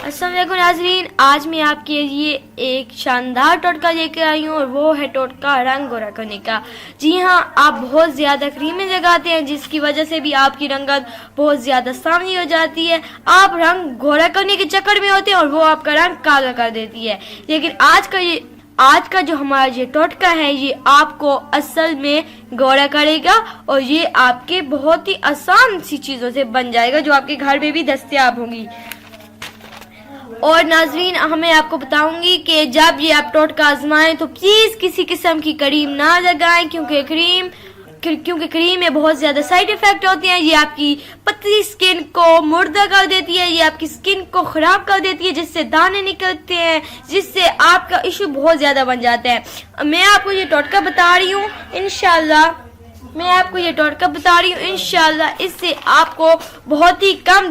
अस्सलाम वालेकुम नाज़रीन, आज मैं आपके लिए एक शानदार टोटका लेकर आई हूँ और वो है टोटका रंग गोरा करने का। जी हाँ, आप बहुत ज़्यादा क्रीमें लगाते हैं जिसकी वजह से भी आपकी रंगत बहुत ज़्यादा सामनी हो जाती है। आप रंग गोरा करने के चक्कर में होते हैं और वो आपका रंग काला कर देती है। लेकिन आज का जो हमारा ये टोटका है ये आपको असल में गोरा करेगा और ये आपके बहुत ही आसान सी चीज़ों से बन जाएगा जो आपके घर में भी दस्तयाब होंगी। और नाजरीन, हमें आपको बताऊंगी कि जब ये आप टोटका आजमाएं तो प्लीज किसी किस्म की क्रीम ना लगाएं क्योंकि क्रीम में बहुत ज्यादा साइड इफेक्ट होते हैं। ये आपकी पतली स्किन को मुर्दा कर देती है, ये आपकी स्किन को खराब कर देती है जिससे दाने निकलते हैं, जिससे आपका इशू बहुत ज्यादा बन जाता है। मैं आपको ये टोटका बता रही हूँ इंशाल्लाह, इससे आपको बहुत ही कम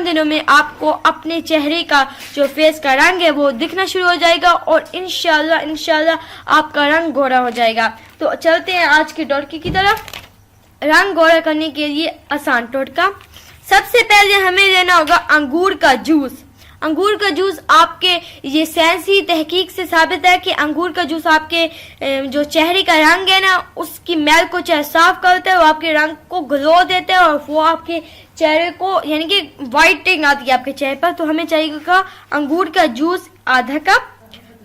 दिनों में आपको अपने चेहरे का जो फेस का रंग है वो दिखना शुरू हो जाएगा और इंशाल्लाह आपका रंग गोरा हो जाएगा। तो चलते हैं आज के टोटके की तरफ। रंग गोरा करने के लिए आसान टोटका। सबसे पहले हमें लेना होगा अंगूर का जूस। अंगूर का जूस आपके ये साइंसी तहकीक से साबित है कि अंगूर का जूस आपके जो चेहरे का रंग है ना उसकी मैल को साफ करता है, वो आपके रंग को ग्लो देता है और वो आपके चेहरे को यानी कि वाइटनिंग आती है आपके चेहरे पर। तो हमें चाहिएगा अंगूर का जूस आधा कप,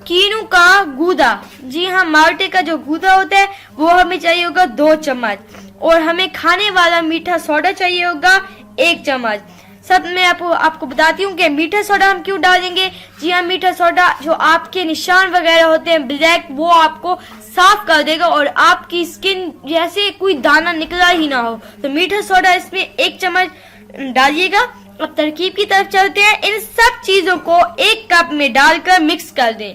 कीनू का गूदा, जी हाँ माल्टे का जो गूदा होता है वो हमें चाहिए होगा 2 चम्मच, और हमें खाने वाला मीठा सोडा चाहिए होगा 1 चम्मच। सब मैं आपको बताती हूँ कि मीठा सोडा हम क्यों डालेंगे। जी हाँ, मीठा सोडा जो आपके निशान वगैरह होते हैं ब्लैक वो आपको साफ कर देगा और आपकी स्किन जैसे कोई दाना निकला ही ना हो। तो मीठा सोडा इसमें 1 चम्मच डालिएगा। अब तरकीब की तरफ चलते हैं। इन सब चीजों को 1 कप में डालकर मिक्स कर दें,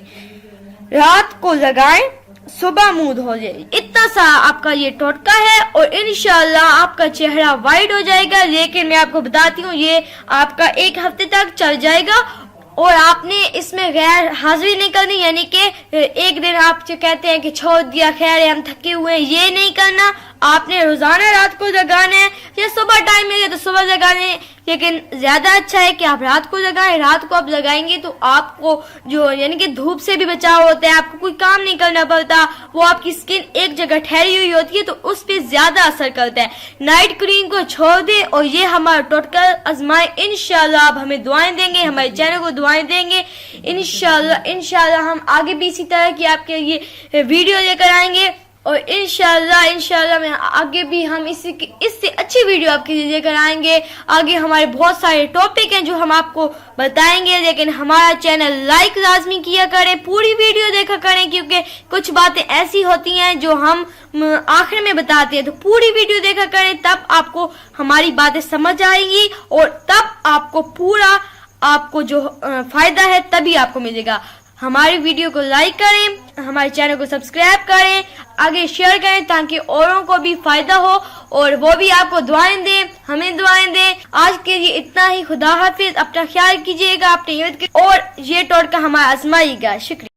रात को लगाएं, सुबह मुंह धो जाए। इतना सा आपका ये टोटका है और इंशाल्लाह आपका चेहरा वाइट हो जाएगा। लेकिन मैं आपको बताती हूँ ये आपका 1 हफ्ते तक चल जाएगा और आपने इसमें गैर हाजिरी नहीं करनी, यानी कि एक दिन आप जो कहते हैं कि छोड़ दिया खैर है हम थके हुए हैं, ये नहीं करना। आपने रोजाना रात को लगाना है या सुबह टाइम मिले तो सुबह लगाने, लेकिन ज्यादा अच्छा है कि आप रात को लगाएं। रात को आप लगाएंगे तो आपको जो यानी कि धूप से भी बचाव होता है, आपको कोई काम नहीं करना पड़ता, वो आपकी स्किन एक जगह ठहरी हुई होती है तो उस पर ज्यादा असर करता है। नाइट क्रीम को छोड़ दे और ये हमारा टोटका आजमाएं। इंशाल्लाह आप हमें दुआएं देंगे, हमारे चैनल को दुआएं देंगे। इंशाल्लाह हम आगे भी इसी तरह की आपके ये वीडियो लेकर आएंगे और इंशाल्लाह मैं आगे भी हम इससे अच्छी वीडियो आपके लिए लेकर आएंगे। आगे हमारे बहुत सारे टॉपिक हैं जो हम आपको बताएंगे, लेकिन हमारा चैनल लाइक लाजमी किया करें, पूरी वीडियो देखा करें क्योंकि कुछ बातें ऐसी होती हैं जो हम आखिर में बताते हैं। तो पूरी वीडियो देखा करें, तब आपको हमारी बातें समझ आएंगी और तब आपको जो फायदा है तभी आपको मिलेगा। हमारी वीडियो को लाइक करें, हमारे चैनल को सब्सक्राइब करें, आगे शेयर करें ताकि औरों को भी फायदा हो और वो भी आपको दुआएं दें, हमें दुआएं दें। आज के लिए इतना ही। खुदा हाफिज। अपना ख्याल कीजिएगा, अपने और ये टोटका हमारा आजमाइएगा। शुक्रिया।